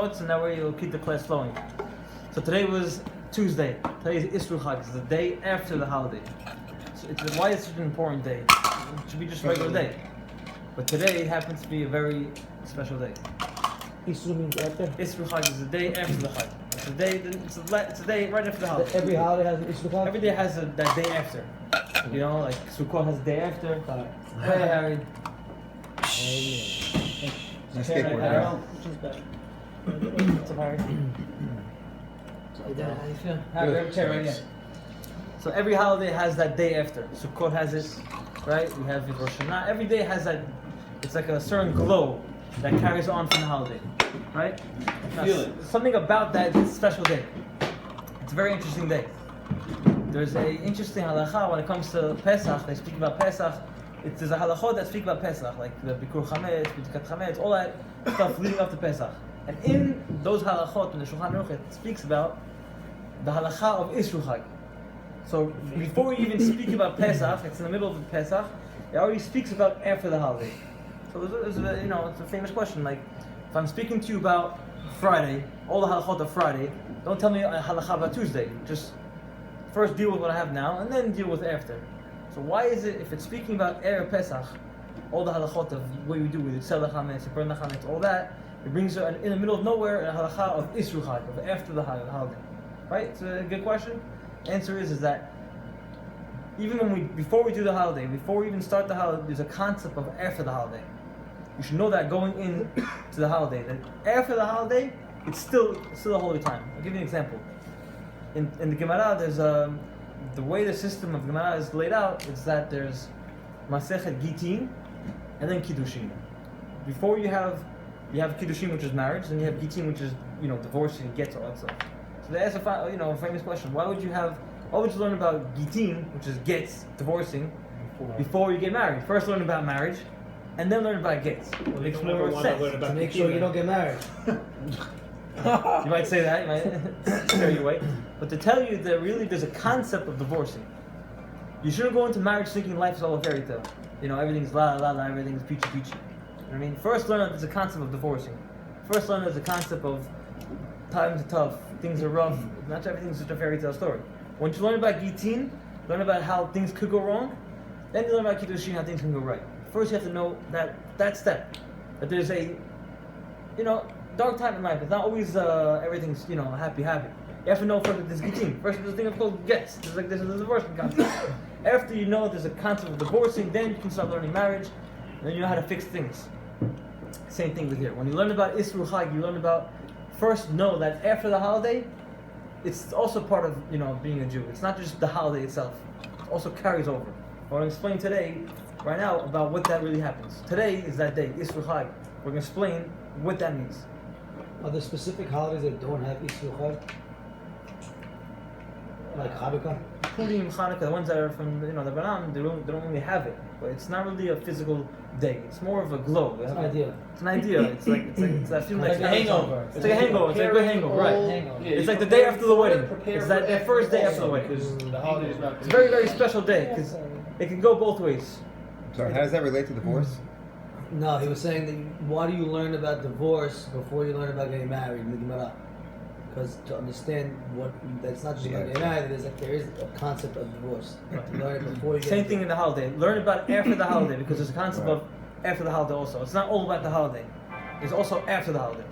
notes, and that way you'll keep the class flowing. So today was Tuesday. Today is Isru Chag. It's the day after the holiday. So why is it such an important day? It should be just a regular day. But today happens to be a very special day. Isru means after? Isru Chag is the day after the Chag. It's a day right after the holiday. Every holiday has an Isru Chag? Every day has that day after. You know, like Sukkot has the day after. Hey, Harry. Nice skateboard, Harry. What's up, Harry? How you feel? Have a chair right here. So every holiday has that day after. Sukkot has it, right? We have Rosh Hashanah. Every day has that. It's like a certain glow that carries on from the holiday, right? Feel it. Something about that special day. It's a very interesting day. There's a interesting halacha when it comes to Pesach. They speak about Pesach. There's a halachot that speak about Pesach, like the Bikur Chametz, B'tikat Chametz, all that stuff leading up to Pesach. And in those halachot, when the Shulchan Aruch it speaks about the halacha of Isru Chag. So before we even speak about Pesach, it's in the middle of Pesach, it already speaks about after the holiday. So there's it's a famous question, like if I'm speaking to you about Friday, all the halachot of Friday, don't tell me a halacha about Tuesday. Just first deal with what I have now, and then deal with after. So why is it, if it's speaking about Erev Pesach, all the halachot of what we do with Sel HaChametz, burn the Chametz, all that, it brings you in the middle of nowhere a halacha of Isru Chag, of after the holiday. Right? It's a good question. The answer is that even before we do the holiday, before we even start the holiday, there's a concept of after the holiday. You should know that going in to the holiday, that after the holiday, it's still a holy time. I'll give you an example. In the Gemara, there's the way the system of Gemara is laid out is that there's Masechet Gitin and then Kiddushin. Before you have Kiddushin, which is marriage, then you have Gitin, which is divorcing and gets all that stuff. So they ask a famous question: Why would you learn about Gitin, which is gets, divorcing, before you get married? First learn about marriage, and then learn about gets. It makes more sense. To make sure you don't get married. You might say that, you might scare you away. But to tell you that really there's a concept of divorcing. You shouldn't go into marriage thinking life is all a fairy tale. Everything's la la la, everything's peachy peachy. You know what I mean? First learn that there's a concept of divorcing. First learn there's a concept of times are tough, things are rough, not everything's such a fairy tale story. Once you learn about Gitin, learn about how things could go wrong, then you learn about Kiddushin, how things can go right. First you have to know that step. That there's a dark time in life. It's not always everything's happy. You have to know first that there's Gitin. First there's a thing called gets. There's a divorcing concept. After you know there's a concept of divorcing, then you can start learning marriage, and then you know how to fix things. Same thing with here. When you learn about Isru Chag, you learn about first know that after the holiday, it's also part of being a Jew. It's not just the holiday itself. It also carries over. I want to explain today, right now, about what that really happens. Today is that day, Isru Chag. We're going to explain what that means. Are there specific holidays that don't have Isru Chag? Like Hanukkah? Purim, Hanukkah, the ones that are from the Banam, they don't really have it. But it's not really a physical day. It's more of a glow. It's an idea. It's an idea. It's that feeling like a hangover. It's like a hangover. It's like a good hangover, right? Hangover. It's like the day after the wedding. It's that first day after the wedding. The holiday's not. It's a very, very special day because it can go both ways. So how does that relate to divorce? No, he was saying that why do you learn about divorce before you learn about getting married in the Gemara? Because to understand that's not just about getting married, there is a concept of divorce. To learn it before you get Same thing in the holiday. Learn about after the holiday because there's a concept of after the holiday also. It's not all about the holiday. It's also after the holiday.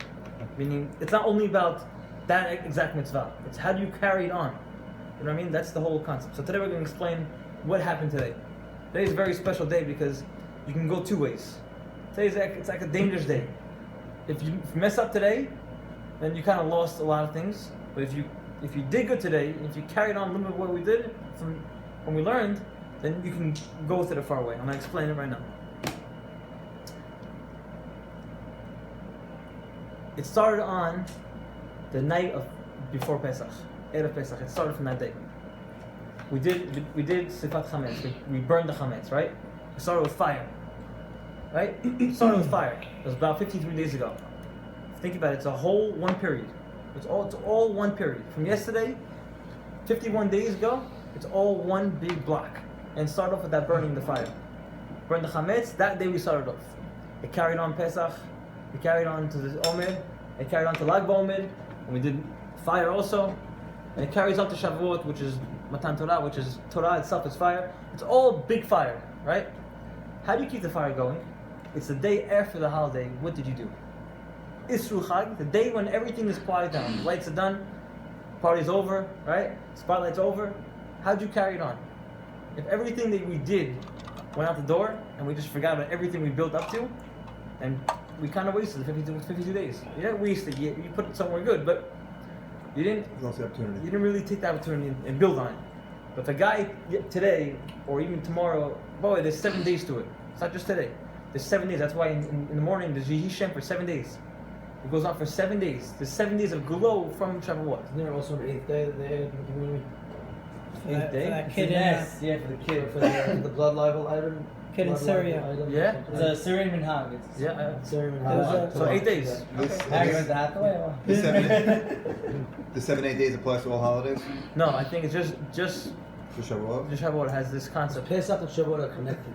Meaning, it's not only about that exact mitzvah. It's how do you carry it on. You know what I mean? That's the whole concept. So today we're going to explain what happened today. Today is a very special day because you can go two ways. It's like a dangerous day. If you mess up today, then you kind of lost a lot of things. But if you did good today, if you carried on a little bit what we did from when we learned, then you can go with it a far away. I'm going to explain it right now. It started on the night before Pesach, Erev Pesach. It started from that day. We did Sifat Chametz. We burned the Chametz, right? We started with fire, right? It started with fire. It was about 53 days ago. Think about it. It's a whole one period. It's all one period. From yesterday, 51 days ago, it's all one big block. And start off with that burning the fire. Burn the Chametz. That day we started off. It carried on Pesach. It carried on to the Omer. It carried on to Lag BaOmer, and we did fire also. And it carries on to Shavuot, which is Matan Torah, which is Torah itself is fire. It's all big fire, right? How do you keep the fire going? It's the day after the holiday. What did you do? Isru Chag, the day when everything is quiet down. The lights are done, party's over, right? Spotlight's over. How'd you carry it on? If everything that we did went out the door and we just forgot about everything we built up to, and we kind of wasted the 52 days. You didn't waste it, you put it somewhere good, but you didn't. Lost the opportunity. You didn't really take the opportunity and build on it. But if a guy today or even tomorrow, boy, there's 7 days to it. It's not just today. There's 7 days. That's why in the morning there's Yehi Shem for 7 days. It goes on for 7 days. There's 7 days of glow from Shavuot. Isn't there also an 8th day that they had in the community? Eighth day? For that kid Yes, in, yeah, for the kid, for the blood libel item. Kid in blood Syria. libel item or Yeah. something. It's a Syrian minhag. It's Yeah. Syrian There was minhag. So 8 days. Harry went to Hathaway. or The what? 7-8 days applies to all holidays? No, I think it's just For Shavuot? Shavuot has this So concept. Pesach and Shavuot are connected.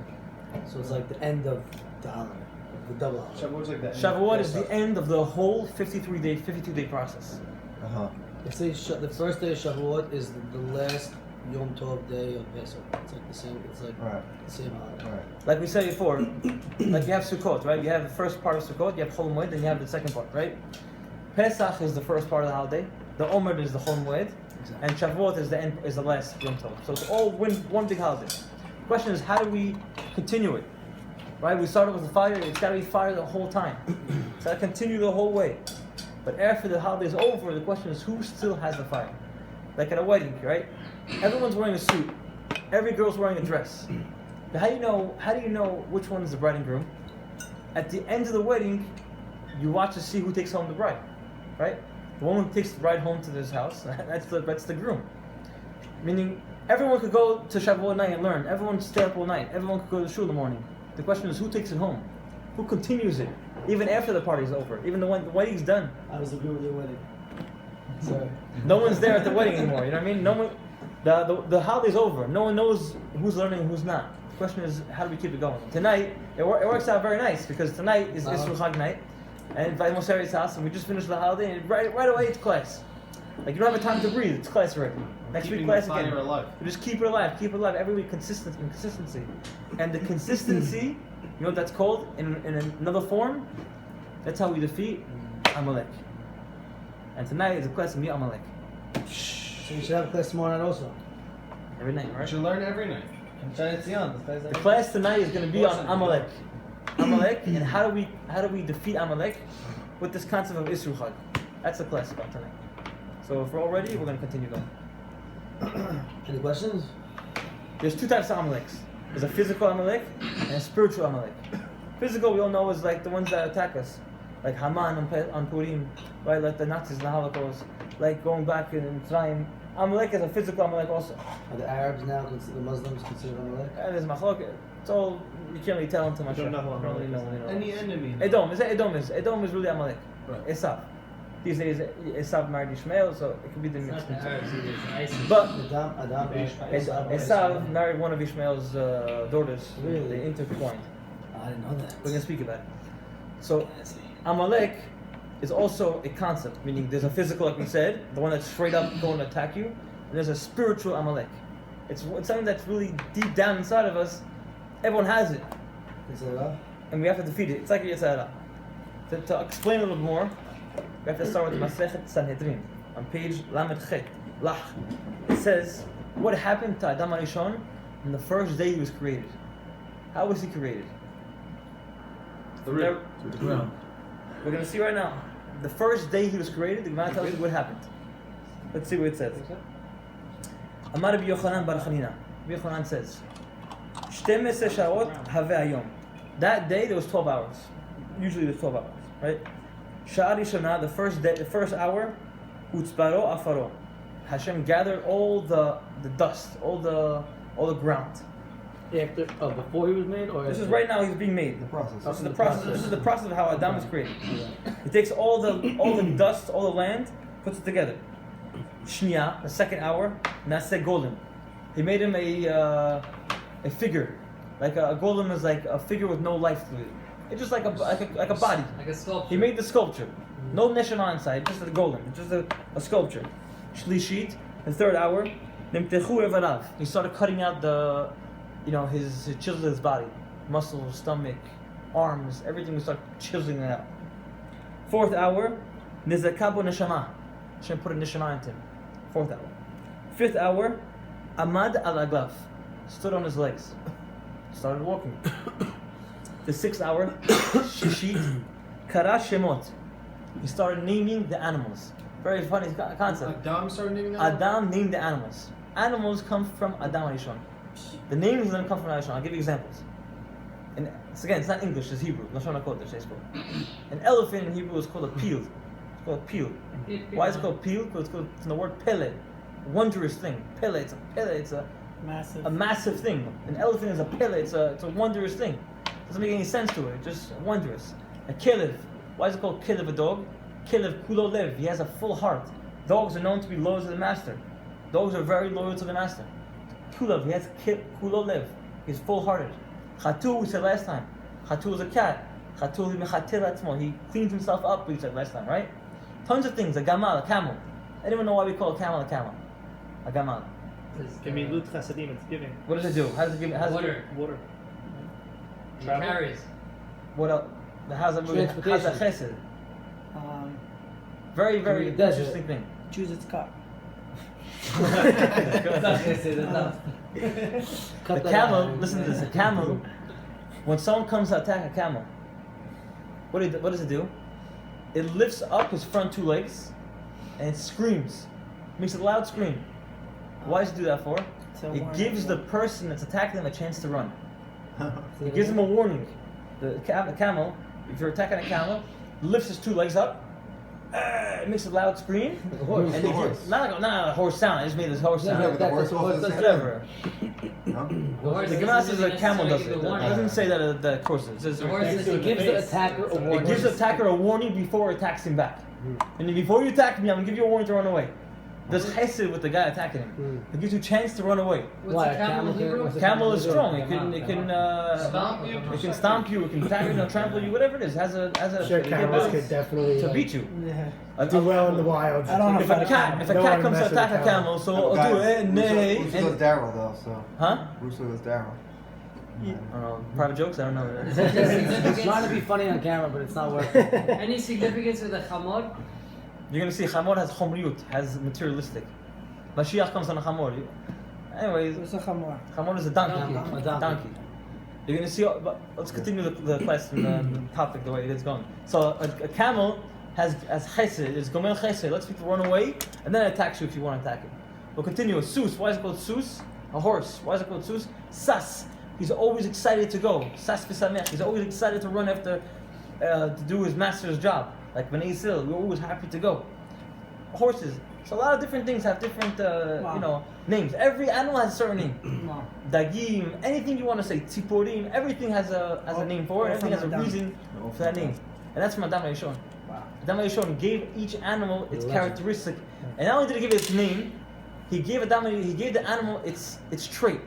So it's like the end of the holiday, of the double holiday. Shavuot's like that. Shavuot is the end of the whole 52 day process. Uh-huh. They say the first day of Shavuot is the last Yom Tov day of Pesach. It's like the same. It's like Right. the same holiday. Right. Like we said before, like you have Sukkot, right? You have the first part of Sukkot, you have Chol Moed, then you have the second part, right? Pesach is the first part of the holiday. The Omer is the Chol Moed, and Shavuot is the end, is the last Yom Tov. So it's all one big holiday. The question is, how do we continue it? Right? We started with the fire. It's got to be fire the whole time. It's got to continue the whole way. But after the holiday is over, the question is, who still has the fire? Like at a wedding, right? Everyone's wearing a suit. Every girl's wearing a dress. But how do you know which one is the bride and groom? At the end of the wedding, you watch to see who takes home the bride, right? The one who takes the bride home to this house, that's the groom. Meaning, everyone could go to Shavuot night and learn. Everyone could stay up all night. Everyone could go to shul in the morning. The question is, who takes it home? Who continues it? Even after the party's over. Even when the wedding's done. I was agree with your wedding. Sorry. No one's there at the wedding anymore. You know what I mean? No one. The holiday's over. No one knows who's learning and who's not. The question is, how do we keep it going? Tonight, it works out very nice because tonight is Isru Chag night, and by Mosseri's house, and we just finished the holiday, and right away it's class. Like you don't have time to breathe. It's class already. Next week class again. You just keep it alive every week. Consistency, and the consistency. You know what that's called in another form? That's how we defeat Amalek. And tonight is a class of me Amalek. So you should have a class tomorrow night also. Every night, You right? should learn every night. I'm trying to see on this guy's The like. class tonight is going to be on Amalek. Amalek, and how do we defeat Amalek with this concept of Isru Chag? That's the class about tonight. So if we're all ready, we're going to continue going. Any questions? There's two types of Amaleks. There's a physical Amalek and a spiritual Amalek. Physical, we all know, is like the ones that attack us, like Haman on Purim, right? Like the Nazis in the Holocaust, like going back in Mitzrayim. Amalek is a physical Amalek also. Are the Arabs now, the Muslims consider Amalek? And there's Machlok. It's all, you can't really tell until much. don't know who Amalek is. Any enemy. Edom is really Amalek. Right. Esav. These days, Esav married Ishmael, so it could be the It's mixed. not the Arabs either, it's ISIS. But Adam, Esav married one of Ishmael's daughters. Really? They intertwined. I didn't know that. We're gonna speak about it. So Amalek is also a concept, meaning there's a physical, like we said, the one that's straight up going to attack you, and there's a spiritual Amalek. It's something that's really deep down inside of us. Everyone has it, Is it up? and we have to defeat it. It's like Yetzirah. To explain a little more, we have to start with Masechet Sanhedrin on page Lamed Chet Lach. It says, what happened to Adam HaRishon on the first day he was created? How was he created? The rib. To the ground. We're going to see right now. The first day he was created, the Gemara tells you what happened. Let's see what it says. Amar Rabbi Yochanan bar Chanina. Rabbi Yochanan says, 12 sha'ot haveh hayom. That day there was 12 hours. Usually there's 12 hours, right? Sha'a Rishonah, the first hour, utzbaro afaro. Hashem gathered all the dust, all the ground. After, before he was made, or This is right now he's being made. The process. This is the process. This is the process of how Adam was created. He takes all the dust, all the land, puts it together. Shnia, the second hour, Naseh golem. He made him a figure, like a golem is like a figure with no life to it. It's just like a body. Like a sculpture. He made the sculpture. No neshama inside, just a golem, just a sculpture. Shlishit, the third hour, nimtechu evarav. He started cutting out his chiseled body, muscles, stomach, arms, everything. We start chiseling it out. Fourth hour, nizakabo neshama. Hashem put a neshama into him. Fourth hour. Fifth hour, amad al aglav. Stood on his legs. Started walking. The sixth hour, shishit, kara shemot. He started naming the animals. Very funny concept. Adam started naming animals? Adam named the animals. Animals come from Adam Arishon. The names don't come from Arishon. I'll give you examples. And it's not English, it's Hebrew. Lashon HaKodesh, they spoke. An elephant in Hebrew is called a peel. It's called a peel. Why is it called peel? Because it's from the word pele. Wondrous thing. Pele, it's a massive thing. An elephant is a pele, it's a wondrous thing. Doesn't make any sense to it, just wondrous. A kilev. Why is it called kilev, a dog? Kilev kulo lev. He has a full heart. Dogs are known to be loyal to the master. Dogs are very loyal to the master. Kulev, he has kulo lev. He's full-hearted. Chatu, we said last time. Chatu is a cat. Chatu he cleans himself up, we said last time, right? Tons of things. A gamal, a camel. Anyone know why we call a camel a camel? A gamal. Gemilut chasadim, it's giving. What does it do? How does it give? Water. Water. It carries. What else? How's it moving? How's it chesed? Very, very In the desert. interesting thing. Choose its cup. The camel, listen to this, a camel, when someone comes to attack a camel, what does it do? It lifts up his front two legs and it screams. Makes a loud scream. Why does it do that for? It gives the person that's attacking them a chance to run. It gives them a warning. The camel, if you're attacking a camel, lifts his two legs up, it makes a loud scream. Like a horse. And not a horse sound, it just made this horse sound. Yeah, but the horse also does Whatever. No? The Gemara says a camel does it. It doesn't say that the horse does it. It says The horse it is It gives the attacker a warning. gives the attacker a warning before it attacks him back. And then before you attack me, I'm gonna give you a warning to run away. There's chesed with the guy attacking him. It gives you a chance to run away. What's Why, a camel in Hebrew? what's a Camel is strong. Camel. It can Stomp you? it can stomp you. It can attack you, trample you, whatever it is. Has a Sure, it camels can could definitely to beat you. do well in the wild. I don't know If a cat comes to attack a camel, so I'll do it. Nay. Russo was Daryl though, so. Huh? Russo was Daryl. I don't know. Private jokes? I don't know. It's trying to be funny on camera, but it's not working. Any significance with the chamor? You're gonna see Chamor has chomriut, has materialistic. Mashiach comes on a Chamor. Anyways, What's a chamor? Chamor is a donkey. Donkey. A donkey. You're gonna see. But let's continue the class and the topic the way it is going. So a camel has chesed. It's gomel chesed. Lets people run away and then it attacks you if you want to attack it. We'll continue. A sus. Why is it called sus? A horse. Why is it called sus? Sas. He's always excited to go. Sas v'samech. He's always excited to run after to do his master's job. Like Bnei Yisrael, we're always happy to go. Horses. So a lot of different things have different, names. Every animal has a certain name. Dagim, anything you want to say. Tziporim, everything has a name for it. Everything has a reason for that name. And that's from Adam Rishon. Wow. Adam Rishon gave each animal its characteristic, and not only did he give it its name, he gave the animal its trait.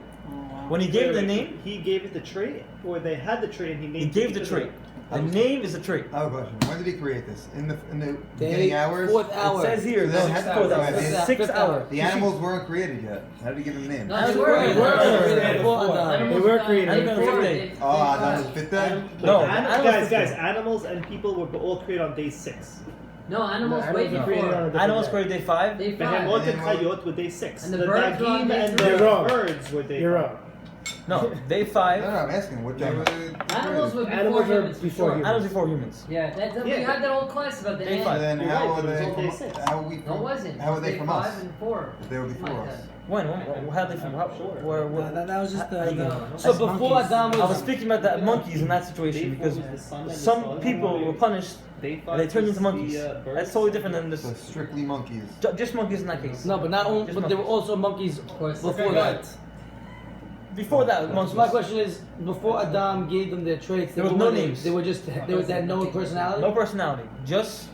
When he gave the name, He gave it the trait, or they had the trait and he named he gave it the because trait. of- The name is a trait. I have a question. When did he create this? In the Day, beginning hours? fourth hour. It says here, So no, then it's how- fourth hour. Fifth It's hour. 6 Fifth hour. hour. The animals weren't created yet. How did he give them names? No, they were. They were. Before Adam. They were created. Animals on the fifth day. Oh, that was fifth day? No, Guys, animals- animals and people were all created on day 6. No, animals No, way animals created before. on a different Animals day. created day 5. Day Behemot 5. and chayot were day 6. And the birds were on dagim day and three. the You're wrong. birds were day You're 5. wrong. No, day No, 5. I'm asking. What day was it? Animals were before Animals are humans. for before sure. humans. Animals before humans. Yeah, we Yeah, had that whole class about the Day ant. five. So then You're how right, were but it's they all day from, 6. how were we No, from, it wasn't. how were they Day from 5 us? and 4. They were before Like us. that. When? How they from? That was just the So before Adam I was was speaking about the monkeys in that situation because some people were punished and they turned into monkeys. That's totally different than So this. strictly monkeys. Just monkeys in that case. no, but not only, Just but there were monkeys. also monkeys course. before that. Before that, So monkeys. my question is, before Adam gave them their traits, There was were no what? names. They were just they had no personality. No personality. Just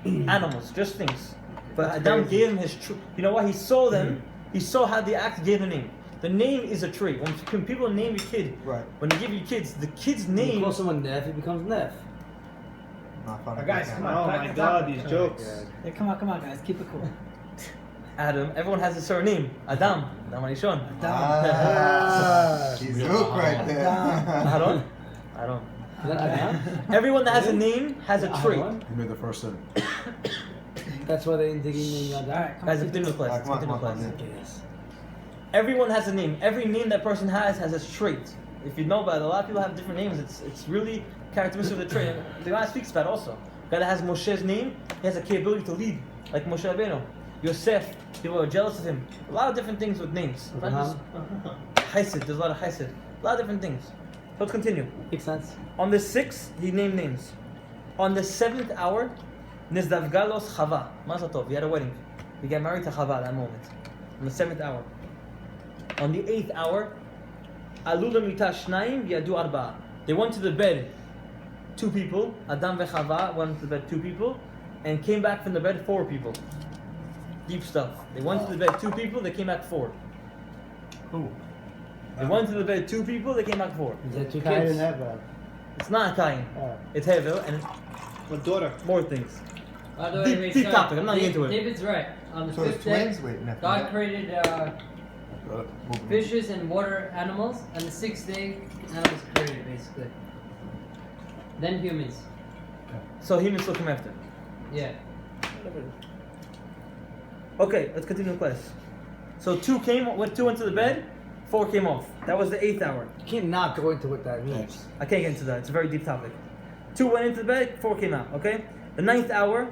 animals. Just things. But Adam gave them his true. You know what? He saw them. He saw how they act. Gave a name. The name is a trait. When people name your kid, Right. when you give your kids, the kid's When you name. call someone Neff, it becomes Neff. Not funny. Guys, come on. Oh my God, these jokes. Yeah, come on, guys. Keep it cool. Adam. Everyone has a surname. Adam. Adam Arishon. Ah, he's hooked right there. Aaron. Aaron. Is that Adam? Everyone that has a name has a trait. Aaron? You made the first sin. That's why they didn't name All Adam. right, come Guys, on. continue the class. Come on, Continue the come on, class. come on. Yes. Everyone has a name. Every name that person has a trait. If you know about it, a lot of people have different names. It's really characteristic of the trait. And the Gemara speaks about it also. Guy that has Moshe's name, he has a capability to lead, like Moshe Rabbeinu. Yosef, people are jealous of him. A lot of different things with names. Not just Chesed, there's a lot of Chesed. A lot of different things. So let's continue. Makes sense. On the 6th, he named names. On the 7th hour, Nizdavgalos Chava. Mazel tov, he had a wedding. He got married to Chava that moment. On the 7th hour. On the 8th hour, Alula Mita Shnayim Yadu Arba'a. They went to the bed, 2 people. Adam v'Chava went to the bed, 2 people. And came back from the bed, 4 people. Deep stuff. They went to the bed, 2 people, they came back 4. Who? They went to the bed, 2 people, they came back 4. Is that 2 Cain kids? and Hevel. It's not Cain. Oh. It's Hevel and My daughter. more things. By the way, Deep- wait, deep sorry. topic, I'm not into it. David's right. On the So it's 5th day, twins? Wait, no. God created Moving. fishes and water animals, and the 6th day, animals created, basically. Then humans. So humans still come after. Yeah. Okay, let's continue the class. So 2 went to the bed, 4 came off. That was the 8th hour. You can't not go into what that means. I can't get into that. It's a very deep topic. 2 went into the bed, 4 came out. Okay. The 9th hour,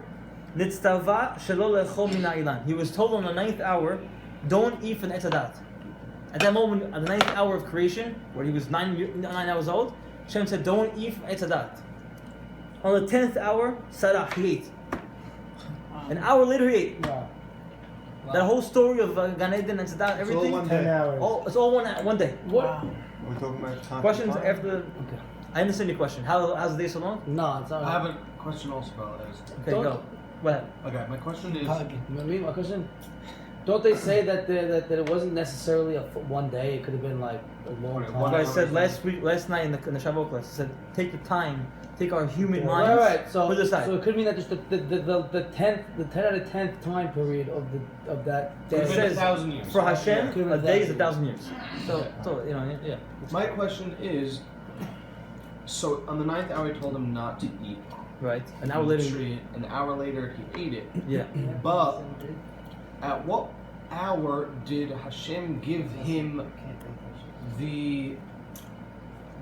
nitztava shelo lechol min ha'ilan. He was told on the 9th hour, don't eat from the etzadat. At that moment, at the 9th hour of creation, where he was 9 hours old, Shem said, don't eat from etzadat. On the 10th hour, sarah, he ate. An hour later, he ate. Wow. That whole story of Gan Eden and Tzedakah, everything, one 10 day. hours. it's all one day. Wow. We're talking about time. Questions to time? after the... Okay. I understand your question. How's the day so long? No, it's not. I have a question also about this. Okay, Don't- go. What happened? Okay, my question is. You know what I mean? My question. Don't they say that that it wasn't necessarily one day? It could have been like a long Right, time. Like I said hours. last night in the Shavuot class, I said, take the time, take our human minds, Right. So, put it aside. so it could mean that just the 10 out of 10th time period of that day. It Could've been says, 1,000 years. for Hashem, Could've been a day is 1,000 1,000 years. So, you know, yeah. My question is, so on the 9th hour he told him not to eat Right. An hour from the later. tree. An hour later he ate it. Yeah. But at what hour did Hashem give him the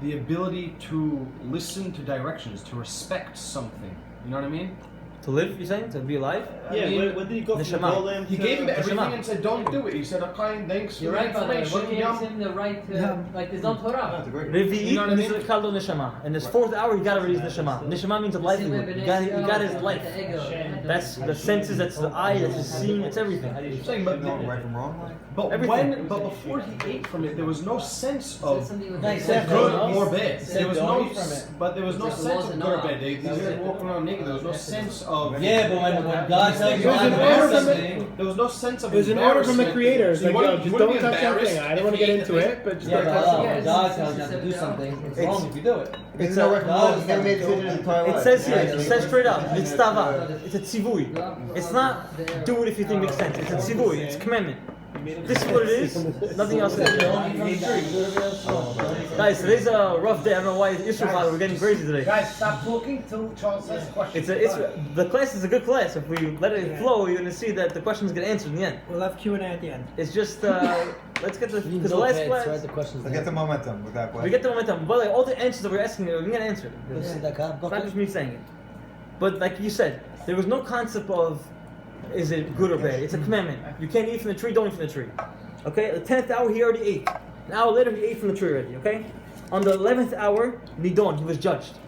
ability to listen to directions, to respect something? You know what I mean? To live, you're saying? To be alive? Yeah, mean, when did he go from Neshama. Golem He to... gave him everything Neshama. and said, "Don't do it." He said, "Okay, thanks for You're the right, by the way. information." What gives him the right to, Yeah. like, there's no Torah. That's a great. Revi'it You know what I mean? is called neshama. In his 4th hour, he got to release neshama. Neshama means a livelihood. He got his life. That's the senses, that's the eye, that's the seeing, it's everything. I'm saying, but, No, right from wrong. but Everything. but before he ate from it, there was no sense of Nice. good or bad. There was don't no, eat from it. but there was no It's like the sense laws of of good or Noah. bad. They were walking around naked. There was no sense of. Yeah, but when God tells you It was not an to order do from something, There was no sense of. It was an order from the embarrassment. creator. It's So you like, yo, wouldn't- just you don't wouldn't be touch that embarrassed thing. I don't if want to you get ate into the thing. it, but just yeah, don't but touch when it. God tells you not to do something, it's It's- wrong if you do it. There's no right from wrong. He never made a decision in his entire life. It says here, Yeah, it says straight up, mitzvah. It's a tzivui. It's not do it if you think makes sense. It's a tzivui. It's a commandment. This is what it is. Nothing else is. Guys, today's a rough day. I don't know why it's Israel. We're getting crazy today. Guys, stop talking till Charles says question. The class is a good class. If we let it flow, you're gonna see that the questions get answered in the end. We'll have Q&A at the end. It's just let's get the You because the know, last write class the questions. Let's get the momentum with that we question. get the momentum. But like, all the answers that we're asking, we're gonna answer. This It's is the God not bucket. just me saying it. But like you said, there was no concept of is it good or bad. It's a commandment. You can't eat from the tree. Don't eat from the tree. Okay. At the 10th hour, he already ate. An hour later, he ate from the tree already. Okay. On the 11th hour, Nidon, he was judged.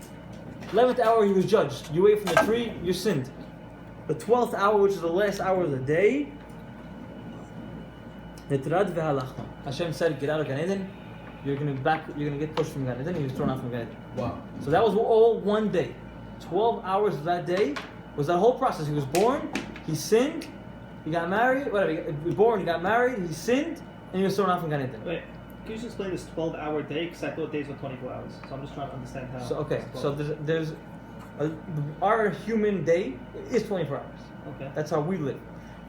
11th hour, he was judged. You ate from the tree, you sinned. The 12th hour, which is the last hour of the day, Nitrad ve'halachna. Hashem said, get out of Gan Eden. You're gonna get pushed from Gan Eden. He was thrown out from Gan Eden. Wow. So that was all one day. 12 hours of that day was that whole process. He was born, he sinned, he got married, whatever. He was born, he got married, he sinned, and he was thrown out from Gan Eden. Wait, can you just explain this 12-hour day? Because I thought days were 24 hours. So I'm just trying to understand how. So okay, it's so 12. there's Our human day is 24 hours. Okay. That's how we live.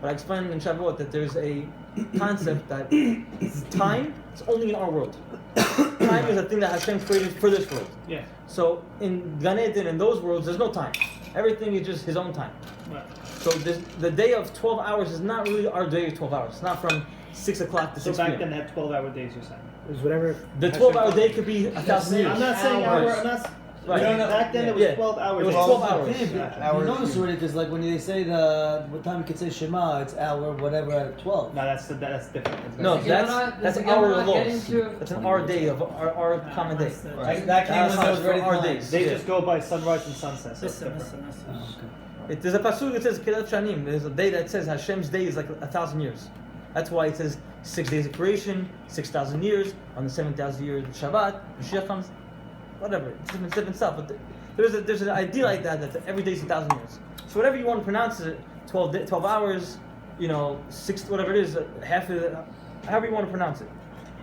But I explained in Shavuot that there's a concept that time is only in our world. Time is a thing that Hashem created for this world. Yeah. So in Gan Eden, in those worlds, there's no time. Everything is just His own time. Right. So the day of 12 hours is not really our day of 12 hours. It's not from 6 o'clock to So 6 back p.m. then they had 12-hour days, you're saying? It was whatever. The 12-hour day could be 1,000 years. I'm not saying Hours. hour. I'm not. Right. Back then it was Yeah. 12 hours. It was days. 12 hours. Yeah, but you notice already because like when they say what time you can say Shema, it's hour whatever at 12. No, that's different. No, Okay, that's we're our not getting laws. into- That's an our day of our common day. That came when there was already our time. days. They Yeah. just go by sunrise and sunset. So it's Listen, different. listen, listen. Oh, okay. There's a pasuk that says Kirat Shanim. There's a day that says Hashem's day is like 1,000 years. That's why it says 6 days of creation, 6,000 years. On the 7,000 year Shabbat, Mashiach comes. Whatever, it's different stuff. But there's an idea like that every day is 1,000 years. So whatever you want to pronounce it, 12 hours, 6 whatever it is, half of it, however you want to pronounce it.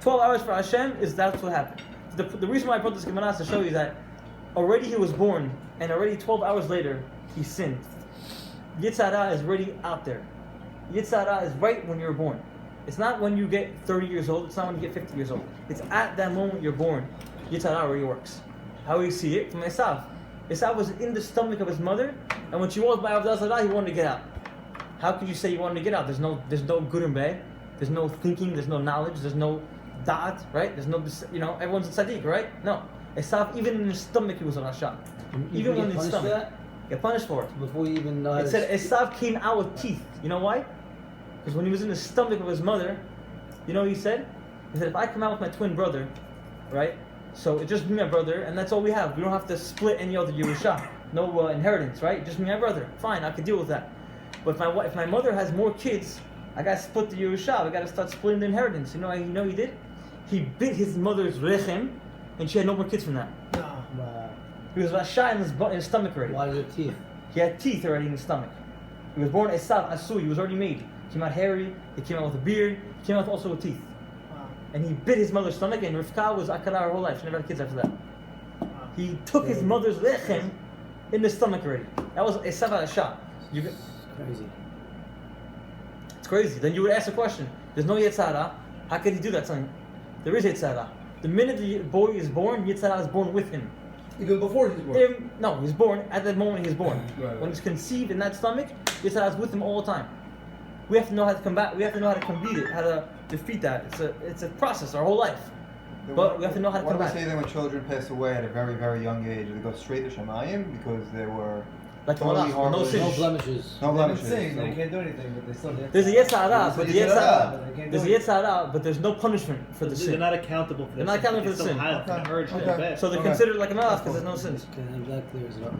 12 hours for Hashem that's what happened. The reason why I brought this Gemara is to show you that already he was born, and already 12 hours later he sinned. Yitzhara is already out there. Yitzhara is right when you're born. It's not when you get 30 years old. It's not when you get 50 years old. It's at that moment you're born. Yitzhara already works. How do you see it? From Esav. Esav was in the stomach of his mother, and when she walked by Avodah Zarah, he wanted to get out. How could you say you wanted to get out? There's no good and bad. There's no thinking. There's no knowledge. There's no da'at, right? There's no, everyone's a tzaddik, right? No. Esav, even in his stomach, he was a rasha. Even when in his stomach. Get punished for it. Before you even know. It said Esav came out with teeth. You know why? Because when he was in the stomach of his mother, you know what he said? He said, if I come out with my twin brother, right? So it's just me and my brother, and that's all we have. We don't have to split any other Yerusha. No inheritance, right? Just me and my brother. Fine, I can deal with that. But if my mother has more kids, I gotta split the Yerusha. I gotta start splitting the inheritance. You know what he did? He bit his mother's rechem, and she had no more kids from that. Wow. He was rasha in his stomach already. Why did the teeth? He had teeth already in his stomach. He was born Esav Asu. He was already made. He came out hairy. He came out with a beard. He came out also with teeth. And he bit his mother's stomach, and Rivka was Akala her whole life. She never had kids after that. He took his mother's lechem in the stomach already. That was Esav Asha. Crazy. It's crazy. Then you would ask a question. There's no Yetzara. How could he do that, son? There is Yetzara. The minute the boy is born, Yetzara is born with him. Even before he was born? No, he's born at that moment he's born. Right. When he's conceived in that stomach, Yetzara is with him all the time. We have to know how to combat. We have to know how to combat it, how to defeat that. It's a process our whole life. But we have to know how to What do we combat say it. then when children pass away at a very, very young age? Do they go straight to Shemayim because they were Like totally Malach, no harmless? sin. No blemishes. No blemishes. They No. can't do anything, but they still get. There's a Yetzara, but the Yetzirah. There's a Yetzara, but there's no punishment for the They're sin. not accountable for They're this. not accountable for the They sin. still have Okay. an urge to Okay. obey. So they're Okay. considered like a Malach because there's no sins. Okay, that clears it up.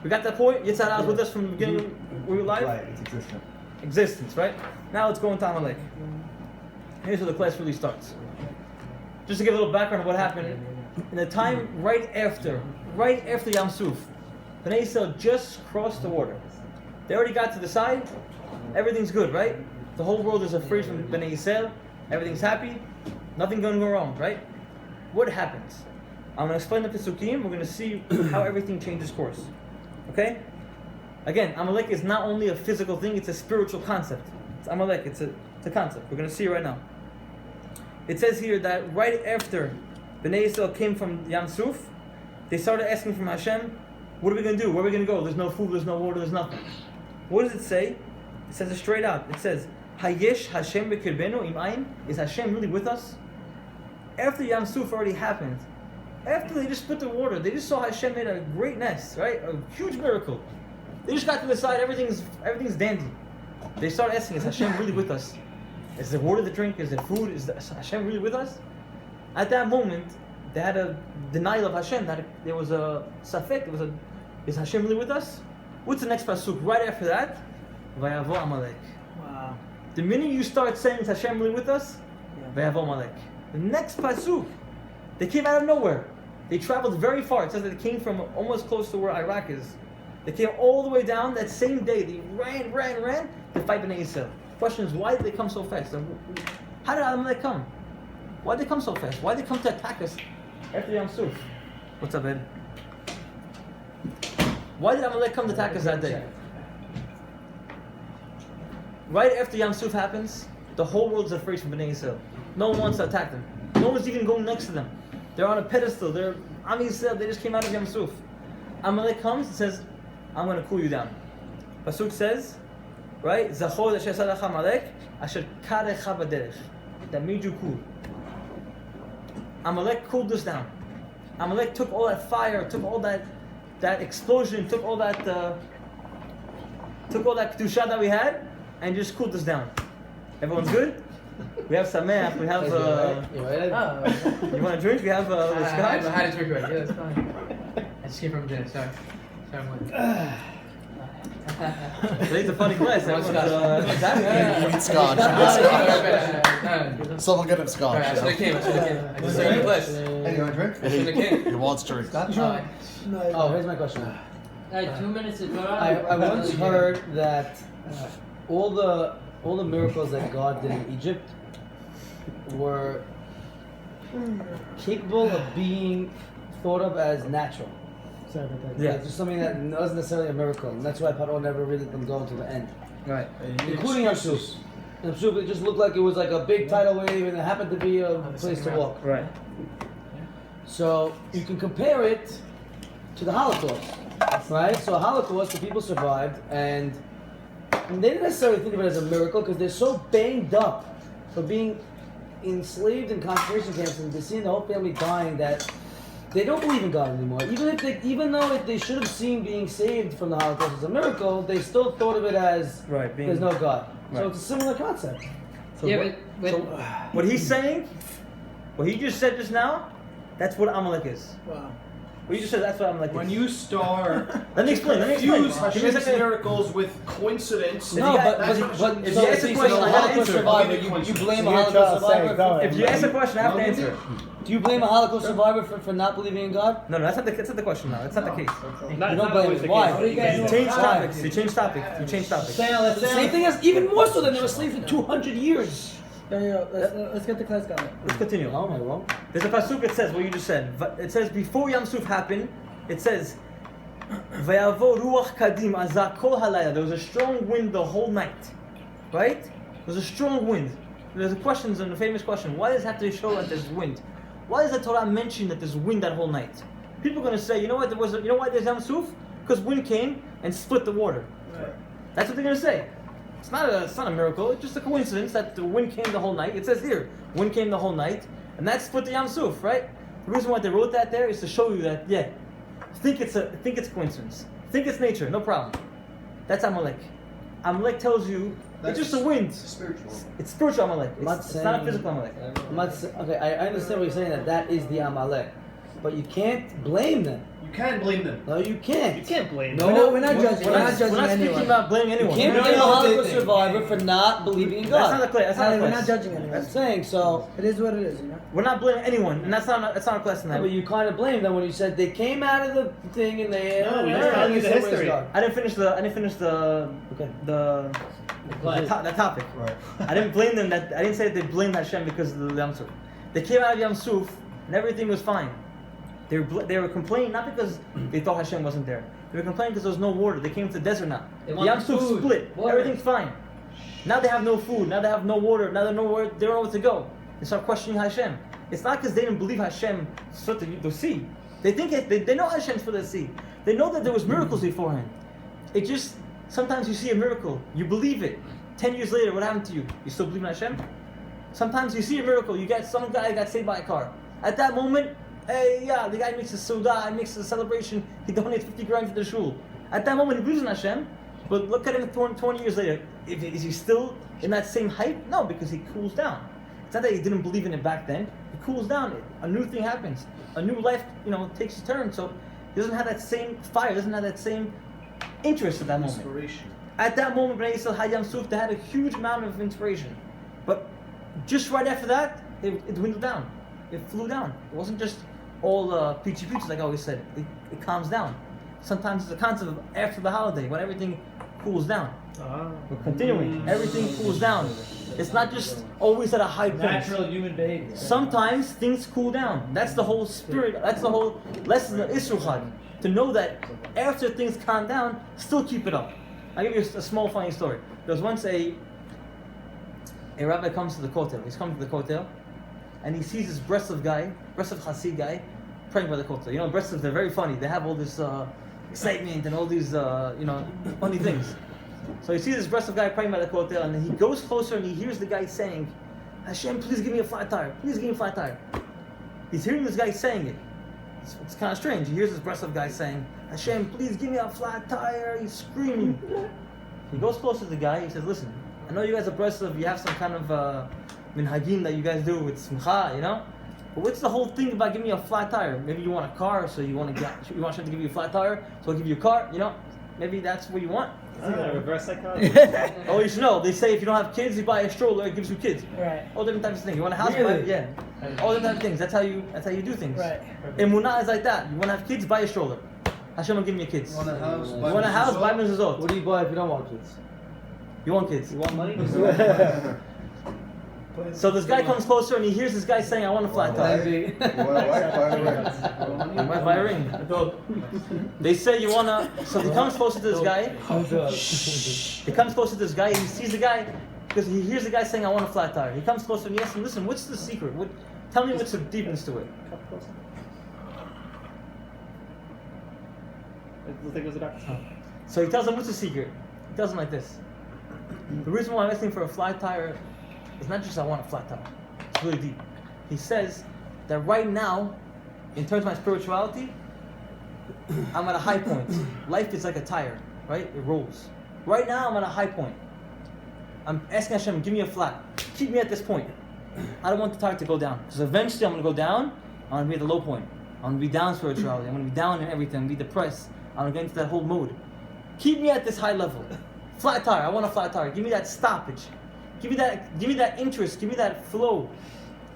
We got that point? Yetzara is with us from the beginning. We were live? Right, it's existent. Existence, right? Now let's go into Amalek. Here's where the class really starts. Just to give a little background of what happened, in the time right after Yam Suf, Bnei Yisrael just crossed the water. They already got to the side. Everything's good, right? The whole world is free from Bnei Yisrael. Everything's happy. Nothing going to go wrong, right? What happens? I'm going to explain the Pesukim. We're going to see how everything changes course. Okay? Again, Amalek is not only a physical thing, it's a spiritual concept. It's Amalek, it's a concept. We're going to see it right now. It says here that right after Bnei Yisrael came from Yam Suf, they started asking from Hashem, what are we going to do? Where are we going to go? There's no food, there's no water, there's nothing. What does it say? It says it straight out. It says, Hayesh Hashem b'kirbenu imayin? Is Hashem really with us? After Yam Suf already happened, after they just split the water, they just saw Hashem made a great nest, right? A huge miracle. They just got to the side, everything's dandy. They start asking, is Hashem really with us? Is there water to drink? Is there food? Is Hashem really with us? At that moment, they had a denial of Hashem. That there was a safek. Is Hashem really with us? What's the next pasuk? Right after that, Vayavo Amalek. Wow. The minute you start saying, is Hashem really with us? Vayavo Amalek. The next pasuk, they came out of nowhere. They traveled very far. It says that they came from almost close to where Iraq is. They came all the way down that same day. They ran to fight Bnei Yisrael. Question is, why did they come so fast? How did Amalek come? Why did they come so fast? Why did they come to attack us after Yam Suf? What's up, Ed? Why did Amalek come to attack us that day? Right after Yam Suf happens, the whole world's afraid from Bnei Yisrael. No one wants to attack them. No one's even going next to them. They're on a pedestal. They're Am Yisrael. They just came out of Yam Suf. Amalek comes and says, "I'm going to cool you down." Pasuk says, right? Zachor asher salach Amalek asher karecha b'derech. That made you cool. Amalek cooled us down. Amalek took all that fire, took all that explosion, took all that kedusha that we had, and just cooled us down. Everyone's good? We have sameach. We have. You ready? You want a drink? We have I scotch. had a drink right. Yeah, that's fine. I just came from dinner. Sorry. Today's a funny class. Everyone's Yeah. Eat scotch. Alright, Someone get him scotch. I should have came. I just served English. Hey, you want a drink? I should have came. He wants drinks. Oh, here's my question. 2 minutes to go I once heard that all the miracles that God did in Egypt were capable of being thought of as natural. Sorry about that. Yeah. It's just something that wasn't necessarily a miracle, and that's why Paro never really let them go until the end, Right. including Yam Suf. Yam Suf, it just looked like it was like a big tidal wave, and it happened to be a place to walk. Right. So you can compare it to the Holocaust, right? So a Holocaust, the people survived, and they didn't necessarily think of it as a miracle because they're so banged up for being enslaved in concentration camps and they're seeing the whole family dying that they don't believe in God anymore. Even though they should have seen being saved from the Holocaust as a miracle, they still thought of it as Right. there's no God. So Right. it's a similar concept. So Yeah, what, but what he's saying, what he just said just now, that's what Amalek is. Wow. What you just said, that's what Amalek is. When you start Let me explain. confuse Give me a Hashem's second. miracles with coincidence, If No, you but, got- but if so you ask if a he's question, a I gotta Holocaust answer it. survivor, Give me you the blame a You're Holocaust trying to say, survivor. go If you ask a question, I have to answer it. Do you blame a Holocaust survivor for not believing in God? No, that's not the question now. That's not the case. You don't blame him. Why? You change topics. You change topics. You change topics. It's the same thing as even more so than they were slaves for 200 years. Let's get the class going. Let's continue. How am I wrong? There's a pasuk that says what you just said. It says before Yam Suf happened, it says, "Vayavo ruach kadim azak kol halaya." There was a strong wind the whole night, right? There was a strong wind. There's a question, the famous question: why does it have to show that there's wind? Why does the Torah mention that there's wind that whole night? People are going to say, you know what? You know why there's Yam Suf? Because wind came and split the water. Right. That's what they're going to say. It's not a miracle. It's just a coincidence that the wind came the whole night. It says here, wind came the whole night, and that split the Yam Suf, right? The reason why they wrote that there is to show you that, yeah, think it's coincidence, think it's nature, no problem. That's Amalek. Amalek tells you it's just a wind. Spiritual. It's spiritual Amalek. I'm not It's not a saying- physical Amalek. Okay, I understand what you're saying, that is the Amalek. But you can't blame them. you can blame them. No, you can't. You can't blame No, We're not judging. We're not speaking about blaming You anyone. can't We're blame a not- Holocaust survivor for not believing in That's not God. the class. That's not Ali, the we're not class. judging anyone. I'm saying, so, It is what it is, you know. We're not blaming anyone, and that's not a class in that. but you kind of blame them when you said they came out of the thing and they. No, we we're just telling you the said where's history. God. I didn't finish the Okay. the topic. Right. I didn't blame them. I didn't say that they blamed Hashem because of the Yam Suf. They came out of Yam Suf and everything was fine. They were complaining not because they thought Hashem wasn't there. They were complaining because there was no water. They came to the desert now. They The want Yam Suf food, split. water. Everything's fine. Now they have no food. Now they have no water. Now they don't know where to go. They start questioning Hashem. It's not because they didn't believe Hashem split the sea. They think they know Hashem split the sea. They know that there was miracles beforehand. It just sometimes you see a miracle, you believe it. 10 years later, what happened to you? You still believe in Hashem? Sometimes you see a miracle. You get some guy got saved by a car. At that moment, hey, yeah, the guy makes a suda, makes a celebration. He donates 50 grand to the shul. At that moment, he believes in Hashem. But look at him 20 years later. Is he still in that same hype? No, because he cools down. It's not that he didn't believe in it back then. He cools down. A new thing happens. A new life, takes a turn. So he doesn't have that same fire. Doesn't have that same interest at that moment. Inspiration. At that moment, Bnei Yisrael had Yam Suf. They had a huge amount of inspiration. But just right after that, it dwindled down. It flew down. It wasn't just all peachy-peachy like I always said. It calms down. Sometimes it's a concept of after the holiday, when everything cools down. Ah. We're continuing. Everything cools down. It's not just always at a high point. Natural human behavior. Sometimes things cool down. That's the whole spirit. That's the whole lesson of Isru Chag. To know that after things calm down, still keep it up. I'll give you a small funny story. There was once a rabbi comes to the kotel. He's coming to the kotel, and he sees this Breslov Hasid guy, praying by the kotel. You know, Breslov, they're very funny. They have all this excitement and all these funny things. So he sees this Breslov guy praying by the kotel, and then he goes closer and he hears the guy saying, "Hashem, please give me a flat tire. Please give me a flat tire." He's hearing this guy saying it. It's kind of strange. He hears this Breslov guy saying, "Hashem, please give me a flat tire." He's screaming. He goes closer to the guy. He says, "Listen, I know you guys are Breslov. You have some kind of minhagim that you guys do with simcha, you know. But what's the whole thing about giving me a flat tire? Maybe you want a car, so you want Hashem to give you a flat tire, so I'll give you a car. You know, maybe that's what you want." Isn't that a reverse psychology? Oh, you should know. They say if you don't have kids, you buy a stroller. It gives you kids. Right. All different types of things. You want a house? Really? Buy, yeah. All different types of things. That's how you do things. Right. Emunah is like that. You want to have kids? Buy a stroller. Hashem will give me kids. Want a house? You want a house? Buy mezuzot. What do you buy if you don't want kids? You want kids. You want money? So this guy comes closer and he hears this guy saying, "I want a flat tire." Maybe. You might buy a ring. They say you wanna. So he comes closer to this guy. He comes closer to this guy. He sees the guy because he hears the guy saying, "I want a flat tire." He comes closer and he asks him, "Listen, what's the secret? Tell me what's the deepness to it." So he tells him, "What's the secret?" He tells him like this: "The reason why I'm asking for a flat tire is not just I want a flat tire. It's really deep." He says that right now, in terms of my spirituality, I'm at a high point. Life is like a tire, right? It rolls. Right now, I'm at a high point. I'm asking Hashem, give me a flat. Keep me at this point. I don't want the tire to go down. Because eventually I'm going to go down. I'm going to be at the low point. I'm going to be down spirituality. I'm going to be down in everything. I'm going to be depressed. I'm going to get into that whole mode. Keep me at this high level. Flat tire. I want a flat tire. Give me that stoppage. Give me that interest. Give me that flow.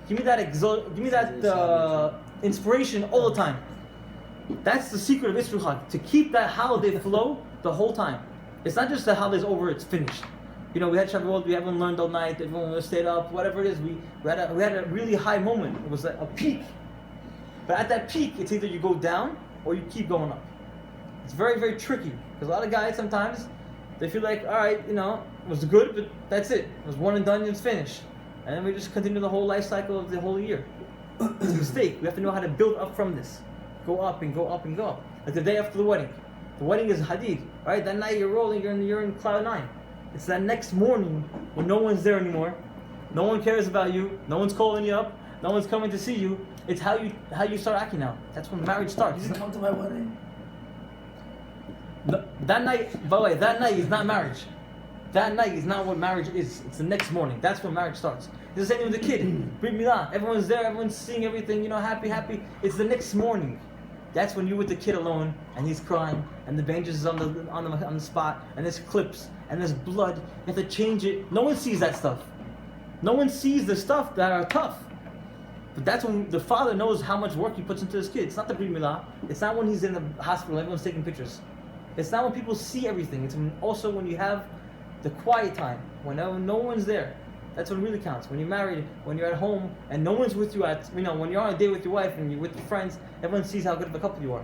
Give me that inspiration all the time. That's the secret of Isru Chag, to keep that holiday flow the whole time. It's not just the holiday's over, it's finished. You know, we had Shavuot, we haven't learned all night, everyone stayed up, whatever it is. We had a really high moment. It was a peak. But at that peak, it's either you go down or you keep going up. It's very, very tricky. Because a lot of guys sometimes, they feel like, all right, you know, it was good, but that's it. It was one and done, it's finished. And then we just continue the whole life cycle of the whole year. It's a mistake. We have to know how to build up from this. Go up and go up and go up. Like the day after the wedding. The wedding is hadid, right? That night you're rolling, you're in cloud 9. It's that next morning when no one's there anymore. No one cares about you. No one's calling you up. No one's coming to see you. It's how you start acting now. That's when marriage starts. You didn't come to my wedding. No, that night, by the way, that night is not marriage. That night is not what marriage is. It's the next morning. That's when marriage starts. It's the same with the kid. Brit Milah. Everyone's there. Everyone's seeing everything. You know, happy. It's the next morning. That's when you're with the kid alone and he's crying and the bandages is on the spot and there's clips and there's blood. You have to change it. No one sees that stuff. No one sees the stuff that are tough. But that's when the father knows how much work he puts into his kid. It's not the Brit Milah. It's not when he's in the hospital. Everyone's taking pictures. It's not when people see everything. It's also when you have the quiet time, when no one's there. That's what really counts. When you're married, when you're at home, and no one's with you when you're on a date with your wife and you're with your friends, everyone sees how good of a couple you are.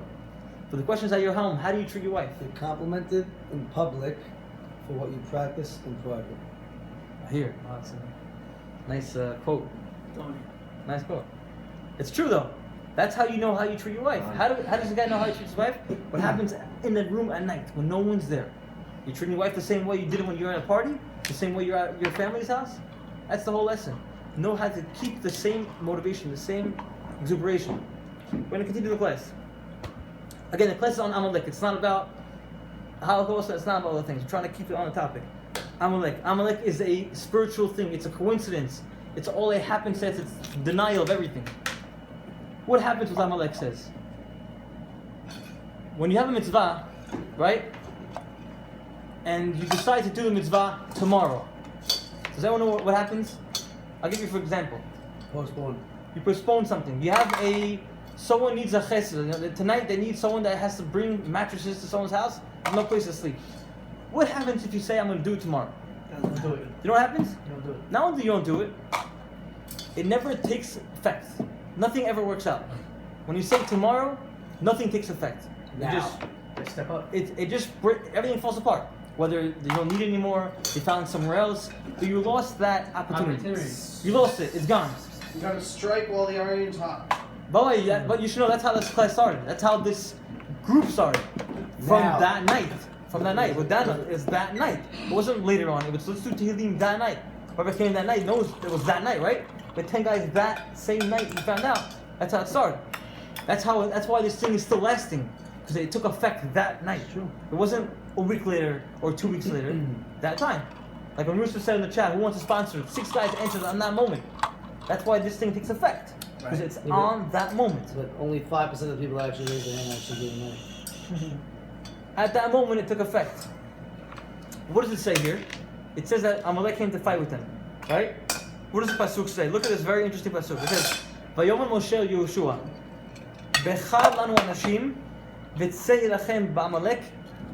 But the question is at your home, how do you treat your wife? You're complimented in public for what you practice in private. Here, that's a nice quote. Nice quote. It's true though. That's how you know how you treat your wife. How does a guy know how he treats his wife? What happens in the room at night when no one's there? You treat your wife the same way you did it when you were at a party? The same way you're at your family's house? That's the whole lesson. Know how to keep the same motivation, the same exuberation. We're going to continue the class. Again, the class is on Amalek. It's not about Holocaust, it's not about other things. We're trying to keep it on the topic. Amalek. Amalek is a spiritual thing. It's a coincidence. It's all a happenstance. It's denial of everything. What happens with Amalek says? When you have a mitzvah, right? And you decide to do the mitzvah tomorrow. Does everyone know what happens? I'll give you for example. Postpone. You postpone something. You have someone needs a chesed. Tonight they need someone that has to bring mattresses to someone's house. There's no place to sleep. What happens if you say I'm going to do it tomorrow? Don't do it. You know what happens? Don't do it. Not only you don't do it, it never takes effect. Nothing ever works out. When you say tomorrow, nothing takes effect. Now. It just They step up. everything falls apart. Whether you don't need it anymore, you found it somewhere else, but you lost that opportunity. You lost it. It's gone. You gotta strike while the iron's hot. But you should know that's how this class started. That's how this group started. From Now. that night. From that night. What that is that night. It wasn't later on. It was let's do Tehillim that night. Whoever came that night knows it was that night, right? The 10 guys that same night you found out. That's how it started. That's why this thing is still lasting. Because it took effect that night. It wasn't a week later or 2 weeks later. That time. Like when Rooster said in the chat, who wants to sponsor? 6 guys answered on that moment. That's why this thing takes effect. Because it's Yeah, on that moment. But only 5% of the people actually raise their hand actually give money. At that moment, it took effect. What does it say here? It says that Amalek came to fight with them, right? What does the pasuk say? Look at this very interesting pasuk. It says, "Vayomer Moshe Yehoshua, bechar lanu anashim, v'tzei lachem ba'Amalek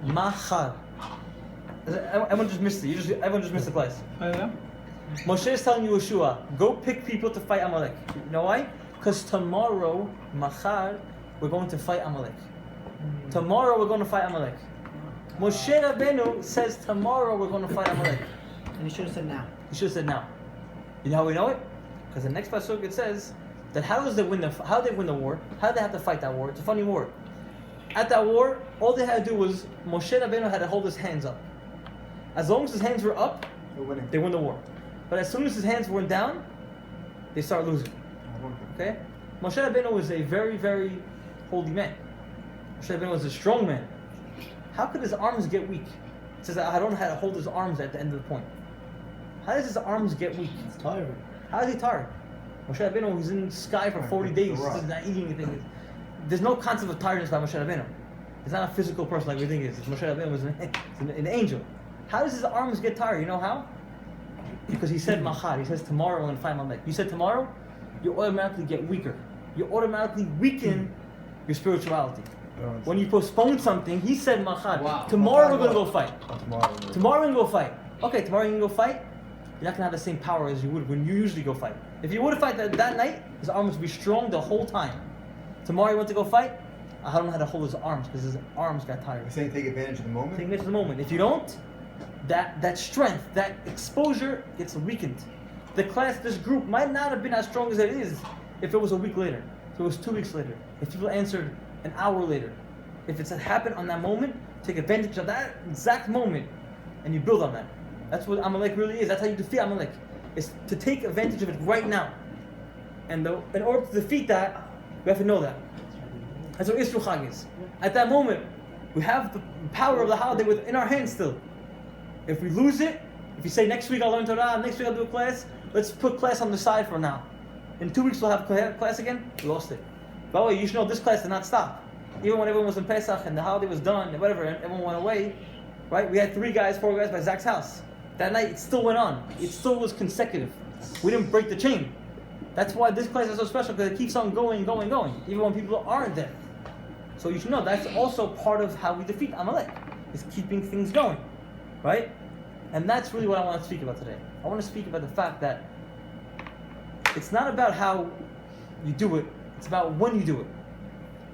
machar." Everyone just missed it. Everyone just missed the place. Oh, yeah? Moshe is telling Yehoshua, go pick people to fight Amalek. You know why? Because tomorrow, machar, we're going to fight Amalek. Tomorrow we're going to fight Amalek. Moshe Rabbeinu says tomorrow we're going to fight Amalek. And you should have said now. He should have said now. You know how we know it? Because the next pasuk it says that how they win the war? How did they have to fight that war? It's a funny war. At that war, all they had to do was Moshe Rabbeinu had to hold his hands up. As long as his hands were up, They're winning. they win the war. But as soon as his hands went down, they start losing. Okay? Moshe Rabbeinu was a very, very holy man. Moshe Rabbeinu was a strong man. How could his arms get weak? It says that Aaron had to hold his arms at the end of the point. How does his arms get weak? It's tiring. How is he tired? Moshe Rabbeinu was in the sky for 40 days. He's not eating anything. There's no concept of tiredness by Moshe Rabbeinu. He's not a physical person like we think he is. Moshe Rabbeinu was an angel. How does his arms get tired? You know how? Because he said machar. He says tomorrow we're going to fight Amalek. You said tomorrow, you automatically get weaker. You automatically weaken your spirituality. When you postpone something, he said machar. Wow. Tomorrow we're going to go fight. Tomorrow. Tomorrow we're going to go fight. Okay, tomorrow you're going to go fight. You're not going to have the same power as you would when you usually go fight. If you would have fight that night, his arms would be strong the whole time. Tomorrow he went to go fight, I don't know how to hold his arms because his arms got tired. You're saying take advantage of the moment? Take advantage of the moment. If you don't, that strength, that exposure gets weakened. The class, this group might not have been as strong as it is if it was a week later. If it was 2 weeks later. If people answered an hour later. If it's happened on that moment, take advantage of that exact moment and you build on that. That's what Amalek really is. That's how you defeat Amalek. It's to take advantage of it right now. And in order to defeat that, we have to know that. That's what Isru Chag is. At that moment, we have the power of the holiday within our hands still. If we lose it, if you say next week I'll learn Torah, next week I'll do a class, let's put class on the side for now. In 2 weeks we'll have class again, we lost it. By the way, you should know this class did not stop. Even when everyone was in Pesach and the holiday was done and whatever, and everyone went away, right? We had 4 guys by Zach's house. That night it still went on. It still was consecutive. We didn't break the chain. That's why this class is so special, because it keeps on going, even when people aren't there. So you should know that's also part of how we defeat Amalek, is keeping things going, right? And that's really what I want to speak about today. I want to speak about the fact that it's not about how you do it, it's about when you do it.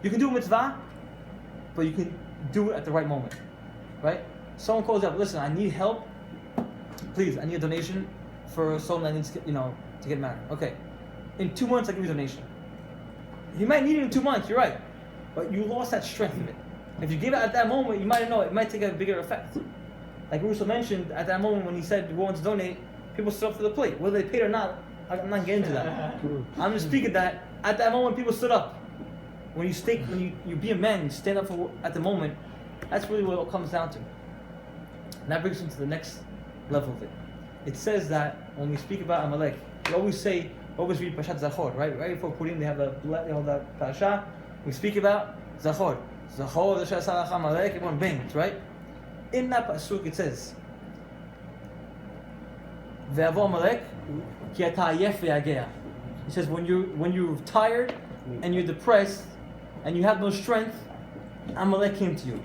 You can do a mitzvah, but you can do it at the right moment, right? Someone calls up, listen, I need help. Please, I need a donation for someone that needs, to get married. Okay. In 2 months, I give you a donation. You might need it in 2 months, you're right. But you lost that strength of it. If you give it at that moment, you might know it might take a bigger effect. Like Russo mentioned, at that moment when he said we want to donate, people stood up to the plate. Whether they paid or not, I'm not getting to that. I'm just speaking that at that moment people stood up. When you be a man, you stand up at the moment, that's really what it comes down to. And that brings us to the next level of it. It says that when we speak about Amalek, we always read Pashat Zachor, right? Right before Purim, they hold that Pasha. We speak about Zachor. Zachor, the Shasarach Amalek, everyone bangs, right? In that pasuk it says, Ve'avo Amalek, ki ata ayef ve'agea. He says when you're tired and you're depressed and you have no strength, Amalek came to you.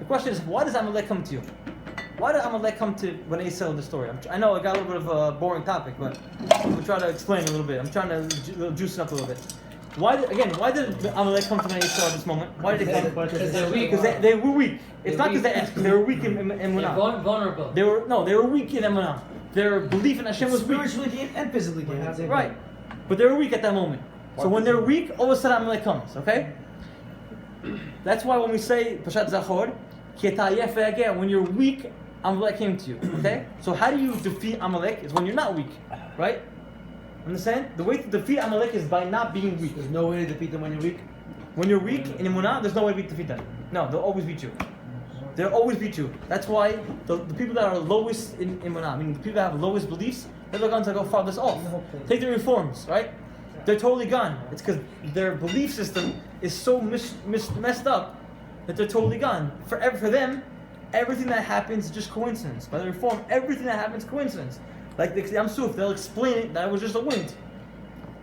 The question is, why does Amalek come to you? Why did Amalek come to Bnei Yisrael in the story? I know I got a little bit of a boring topic, but we'll try to explain a little bit. I'm trying to juice it up a little bit. Why did Amalek come to Bnei Yisrael at this moment? Why did they come? Because they're weak. Because they were weak. It's not because they asked, they were weak in They're Emunah. vulnerable. They were weak in Emunah. Their belief in Hashem was weak. Spiritually and physically. Right. But they were weak at that moment. So when they're weak, all of a sudden Amalek comes, okay? That's why when we say Pashat Zachor, when you're weak, Amalek came to you, okay? So how do you defeat Amalek? Is when you're not weak, right? Understand? The way to defeat Amalek is by not being weak. There's no way to defeat them when you're weak. When you're weak in Emunah, there's no way to defeat them. No, they'll always beat you. They'll always beat you. That's why the people that are lowest in Emunah, meaning the people that have lowest beliefs, they're going to go farthest off. Take the reforms, right? They're totally gone. It's because their belief system is so messed up that they're totally gone. For them, everything that happens is just coincidence. By the reform, everything that happens is coincidence. Like the Yam Suf, they'll explain it that it was just a wind.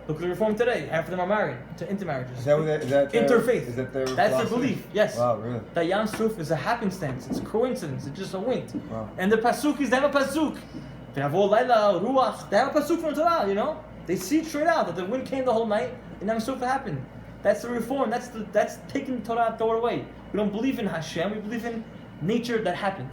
Look at the reform today. Half of them are married to intermarriages. Is that what is that their, Interfaith. Is that their That's their philosophy? belief. Yes. Wow, really? That Yam Suf is a happenstance. It's a coincidence. It's just a wind. Wow. And the pasuk is they have a pasuk. They have all Laila, Ruach. They have a pasuk from Torah. You know, they see it straight out that the wind came the whole night and Yam Suf happened. That's the reform. That's taking Torah, throw it away. We don't believe in Hashem. We believe in nature that happened.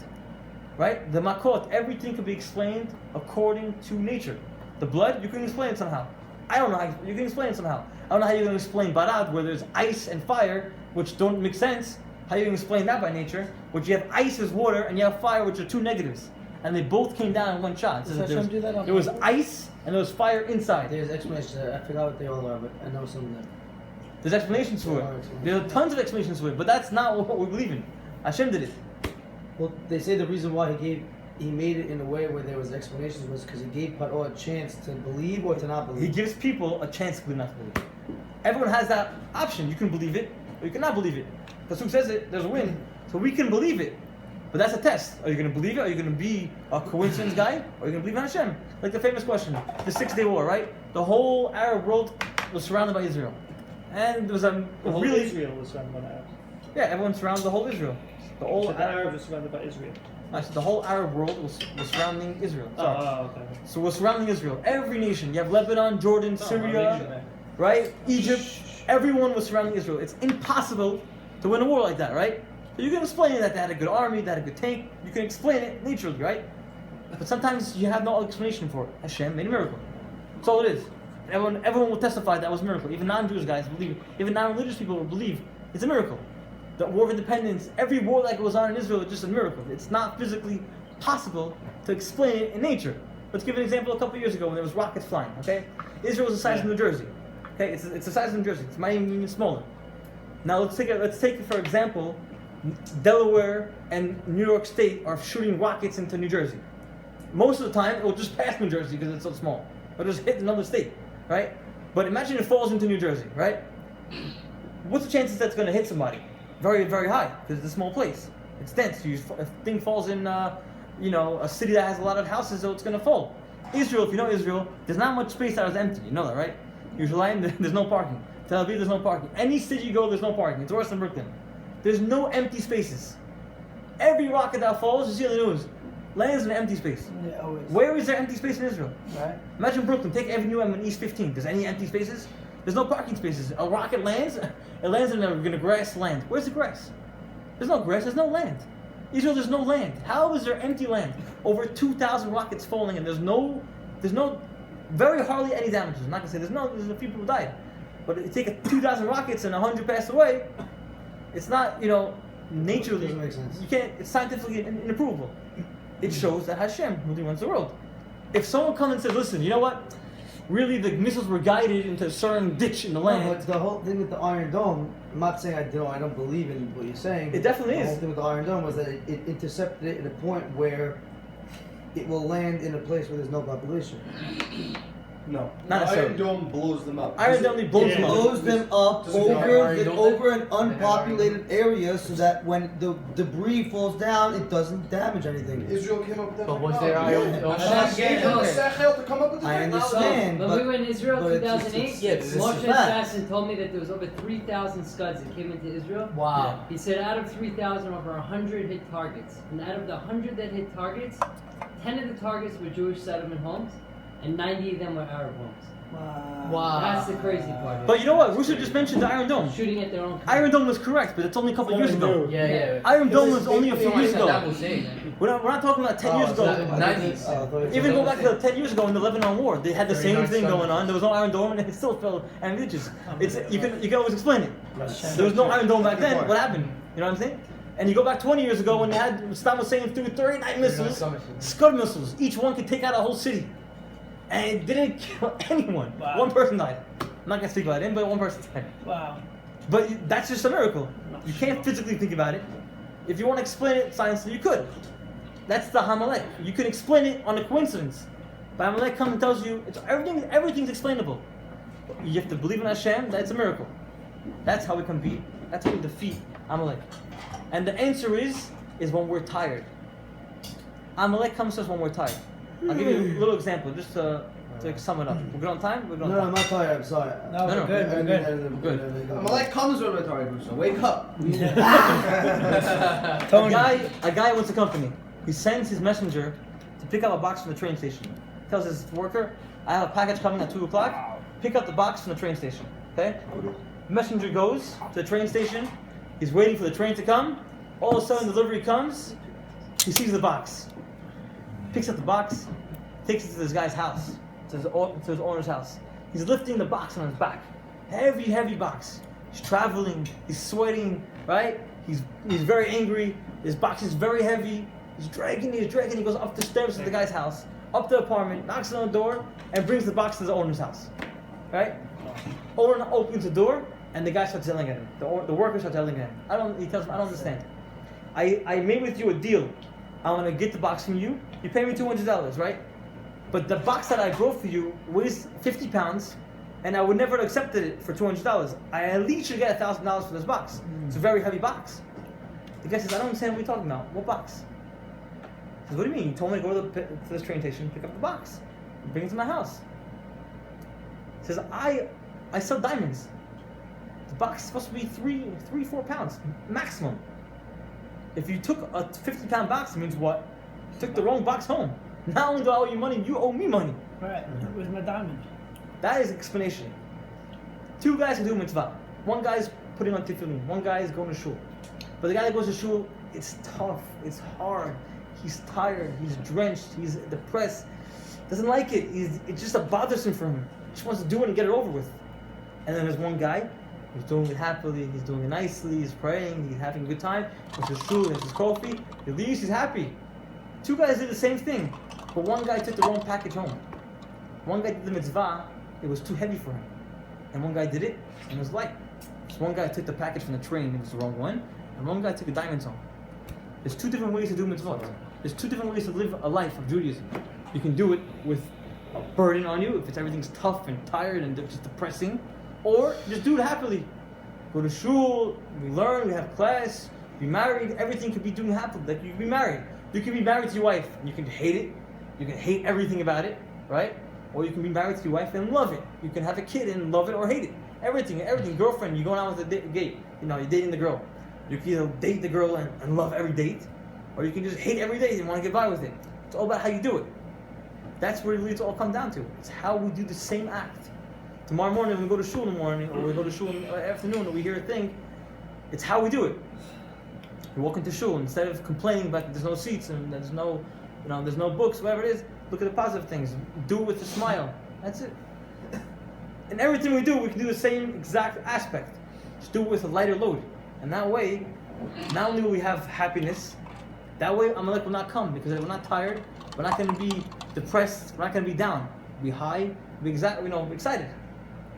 Right? The makot, everything can be explained according to nature. The blood, you can explain it somehow. I don't know how you can explain it somehow. I don't know how you're going to explain Barad, where there's ice and fire, which don't make sense. How you can explain that by nature? Which you have ice as water, and you have fire, which are two negatives. And they both came down in one shot. So Does Hashem do that on there was purpose? ice, and there was fire inside. There's explanations. I forgot what they all are, but I know some of them. There's explanations for it. There are tons of explanations for it, but that's not what we believe in. Hashem did it. Well, they say the reason why he made it in a way where there was explanations was because he gave Paro a chance to believe or to not believe. He gives people a chance to believe, not to believe. Everyone has that option. You can believe it, or you cannot believe it. Pasuk says it, there's a win. So we can believe it. But that's a test. Are you going to believe it? Are you going to be a coincidence guy? Or are you going to believe in Hashem? Like the famous question, the 6-day war, right? The whole Arab world was surrounded by Israel. And there was a The whole really... Israel was surrounded by Arabs. Yeah, everyone surrounded the whole Israel. The whole So the Arabs were surrounded by Israel. the whole Arab world was surrounding Israel. Sorry. Oh, okay. So we're surrounding Israel. Every nation. You have Lebanon, Jordan, Syria, right? Egypt. Everyone was surrounding Israel. It's impossible to win a war like that, right? So you can explain that they had a good army, they had a good tank. You can explain it naturally, right? But sometimes you have no explanation for it. Hashem made a miracle. That's all it is. Everyone will testify that was a miracle. Even non-Jewish guys believe it. Even non-religious people will believe it's a miracle. The War of Independence, every war that goes on in Israel is just a miracle. It's not physically possible to explain it in nature. Let's give an example. A couple of years ago when there was rockets flying, okay? Israel was the size of New Jersey. Okay, it's the size of New Jersey. It might even smaller. Now let's take for example, Delaware and New York State are shooting rockets into New Jersey. Most of the time, it will just pass New Jersey because it's so small. It'll just hit another state, right? But imagine it falls into New Jersey, right? What's the chances that's going to hit somebody? Very, very high because it's a small place. It's dense. If a thing falls in, a city that has a lot of houses, so it's going to fall. Israel, if you know Israel, there's not much space that is empty. You know that, right? Yerushalayim, there's no parking. Tel Aviv, there's no parking. Any city you go, there's no parking. It's worse than Brooklyn. There's no empty spaces. Every rocket that falls, you see on the news, lands in an empty space. Yeah, always. Where is there empty space in Israel? Right. Imagine Brooklyn, take Avenue M and East 15. There's any empty spaces? There's no parking spaces. A rocket lands, it lands in a grass land. Where's the grass? There's no grass, there's no land. Israel, there's no land. How is there empty land? Over 2,000 rockets falling and there's no, very hardly any damages. I'm not gonna say there's a few people died. But you take 2,000 rockets and 100 passed away, it's not, naturally, Doesn't make sense. you can't, it's scientifically inapprovable. It shows that Hashem really runs the world. If someone comes and says, listen, you know what? Really, the missiles were guided into a certain ditch in the No, land. but the whole thing with the Iron Dome, I'm not saying I don't believe in what you're saying. It definitely the is. whole thing with the Iron Dome was that it intercepted it at a point where it will land in a place where there's no population. No. Not necessarily. Iron Dome blows them up. Iron Dome only blows them up. blows them up Does it over an unpopulated area so that when the debris falls down, it doesn't damage anything. Israel came up with that. But was there Iron Dome? Hashem gave them the sechel to come up with the I technology. understand. When but- we were in Israel but in it's- 2008, it's a Moshe fact. Assassin told me that there was over 3,000 Scuds that came into Israel. Wow. He said out of 3,000, over 100 hit targets. And out of the 100 that hit targets, 10 of the targets were Jewish settlement homes, and 90 of them were Arab homes. Wow. That's the crazy part. But you know what? Rusha just mentioned the Iron Dome. Shooting at their own country. Iron Dome was correct, but it's only a couple of years ago. Yeah. Iron Dome was only a few years Saddam ago. Hussein. We're not talking about 10 years ago. 90s. Even go back to 10 years ago in the Lebanon War, they had the same 39 thing Sons. going on. There was no Iron Dome, and it still fell and religious. It's you can always explain it. There was no Iron Dome back then. What happened? You know what I'm saying? And you go back 20 years ago when they had Saddam Hussein threw 39 missiles, Scud missiles. Each one could take out a whole city, and it didn't kill anyone. Wow. One person died. I'm not gonna speak about it, but one person died. Wow. But that's just a miracle. You can't physically think about it. If you want to explain it scientifically, you could. That's the Hamalek. You can explain it on a coincidence. But Hamalek comes and tells you it's everything's explainable. You have to believe in Hashem that it's a miracle. That's how we can beat. That's how we defeat Amalek. And the answer is when we're tired. Amalek comes to us when we're tired. I'll give you a little example just to sum it up. We're good on time? We're good on No, time. I'm not tired. I'm sorry. No, No, we're good. We're good. Amalek comes when we're tired, Russo. Wake up. A guy owns a company. He sends his messenger to pick up a box from the train station. Tells his worker, I have a package coming at 2 o'clock. Pick up the box from the train station. Okay? Messenger goes to the train station. He's waiting for the train to come. All of a sudden, delivery comes. He sees the box. Picks up the box. Takes it to this guy's house. To his owner's house. He's lifting the box on his back. Heavy box. He's traveling. He's sweating. Right? He's very angry. His box is very heavy. He's dragging. He goes up the stairs to the guy's house. Up the apartment. Knocks on the door. And brings the box to the owner's house. Right? Owner opens the door. And the guy starts yelling at him. The worker starts yelling at him. He tells him, I don't understand. I made with you a deal. I'm gonna get the box from you. You pay me $200, right? But the box that I brought for you weighs 50 pounds, and I would never have accepted it for $200. I at least should get $1,000 for this box. It's a very heavy box. The guy says, I don't understand what you're talking about. What box? He says, what do you mean? You told me to go to this train station, pick up the box, and bring it to my house. He says, I sell diamonds. The box is supposed to be 4 pounds maximum. If you took a 50-pound box, it means what? You took the wrong box home. Not only do I owe you money, you owe me money. Right. Where's my diamond? That is explanation. 2 guys can do mitzvah. One guy's putting on tefillin. One guy is going to shul. But the guy that goes to shul, it's tough. It's hard. He's tired. He's drenched. He's depressed. Doesn't like it. It's just a bothersome for him. He just wants to do it and get it over with. And then there's one guy who's doing it happily. He's doing it nicely. He's praying. He's having a good time. Goes to shul. He has his coffee. He leaves. He's happy. 2 guys did the same thing. But one guy took the wrong package home. One guy did the mitzvah, it was too heavy for him. And one guy did it, and it was light. So one guy took the package from the train, it was the wrong one. And one guy took the diamonds home. There's 2 different ways to do mitzvot. There's 2 different ways to live a life of Judaism. You can do it with a burden on you, if everything's tough and tired and just depressing. Or just do it happily. Go to shul, we learn, we have class, be married, everything could be doing happily. Like you can be married. You can be married to your wife, and you can hate it. You can hate everything about it, right? Or you can be married to your wife and love it. You can have a kid and love it or hate it. Everything. Girlfriend, you're going out with a date. You're dating the girl. You can either date the girl and love every date, or you can just hate every date and want to get by with it. It's all about how you do it. That's where it really all comes down to. It's how we do the same act. Tomorrow morning, when we go to shul in the morning, or we go to shul in the afternoon, and we hear a thing, it's how we do it. We walk into shul, instead of complaining about there's no seats and there's no books, whatever it is, look at the positive things. Do it with a smile. That's it. And everything we do, we can do the same exact aspect. Just do it with a lighter load. And that way, not only will we have happiness, that way Amalek will not come, because we're not tired, we're not going to be depressed, we're not going to be down. We'll be high, we'll be excited.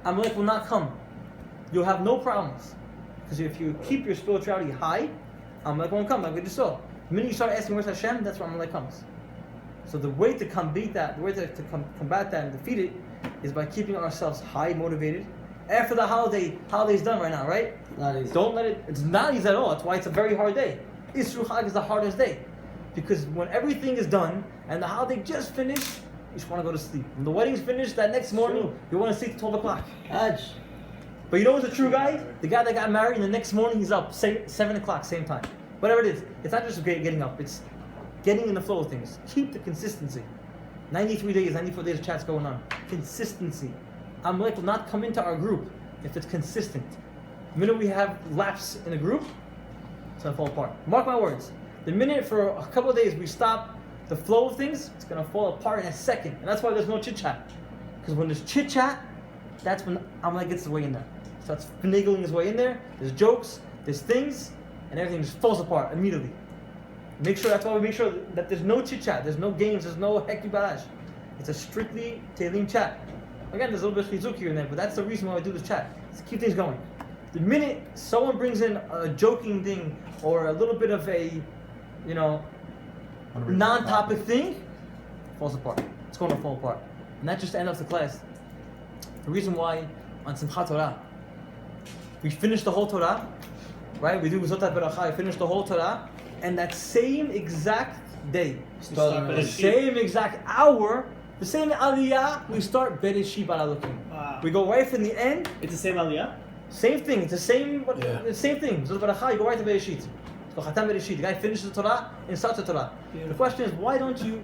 Amalek will not come. You'll have no problems. Because if you keep your spirituality high, Amalek won't come, like we just saw. The minute you start asking where's Hashem, that's where Amalek comes. So the way to combat that, and defeat it, is by keeping ourselves high motivated. After the holiday's done right now, right? Not easy. Don't let it. It's not easy at all. That's why it's a very hard day. Isru Chag is the hardest day, because when everything is done and the holiday just finished, you just want to go to sleep. When the wedding's finished, that next morning you want to sleep till 12 o'clock. Hajj. But you know what's the true guy? The guy that got married, and the next morning he's up 7 o'clock, same time. Whatever it is, it's not just getting up. It's getting in the flow of things. Keep the consistency. 93 days, 94 days of chat's going on. Consistency. Amalek will not come into our group if it's consistent. The minute we have lapse in a group, it's gonna fall apart. Mark my words. The minute for a couple of days we stop the flow of things, it's gonna fall apart in a second. And that's why there's no chit chat. Because when there's chit chat, that's when Amalek gets his way in there. Starts finagling his way in there. There's jokes, there's things, and everything just falls apart immediately. That's why we make sure that there's no chit chat, there's no games, there's no heki barash. It's a strictly Tehillim chat. Again, there's a little bit of chizuk here and there, but that's the reason why I do this chat. It's to keep things going. The minute someone brings in a joking thing or a little bit of a, non-topic thing, it falls apart. It's going to fall apart. And that just ends up the class. The reason why on Simchat Torah, we finish the whole Torah, right? We do Zotat Beracha, we finish the whole Torah, and that same exact day, the same exact hour, the same aliyah, we start Bereshit bara Elokim. Wow. We go right from the end. It's the same aliyah? Same thing. It's the same. The same thing. Zotat Beracha, you go right to Bereshit. So Chatam Bereshit. The guy finishes the Torah and starts the Torah. The question is, why don't you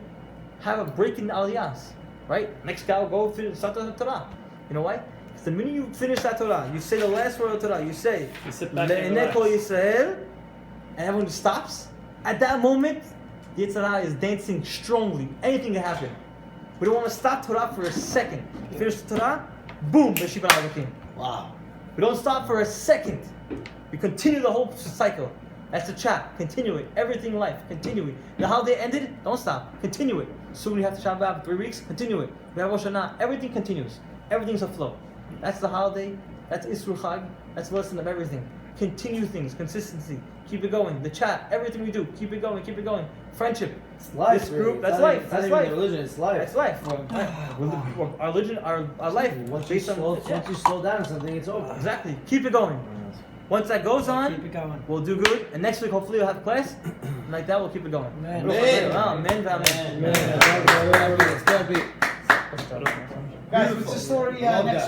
have a break in the aliyahs? Right? Next guy will go finish start the Torah. You know why? Because the minute you finish that Torah, you say the last word of the Torah. You say Le'enei Kol Yisrael, and everyone stops. At that moment, Yitzhak is dancing strongly. Anything can happen. We don't want to stop Torah for a second. You finish the Torah, boom, Bereshit bara Elokim. Wow. We don't stop for a second. We continue the whole cycle. That's the chat. Continue it. Everything in life. Continue it. The holiday ended, don't stop. Continue it. Soon we have to Shabbat, 3 weeks. Continue it. We have Rosh Hashanah. Everything continues. Everything's a flow. That's the holiday. That's Isru Chag. That's the lesson of everything. Continue things. Consistency. Keep it going. The chat. Everything we do. Keep it going. Keep it going. Friendship. It's life. This group. Really. That's It's life. not That's even life. religion. It's life. That's life. Our religion, our life. Once you Based on slow down on something, it's over. Exactly. Keep it going. Once that goes on, Keep it going. we'll do good. And next week, hopefully, we'll have class. And like that, we'll keep it going. Amen. Amen. It's gotta be. Guys, it's a story next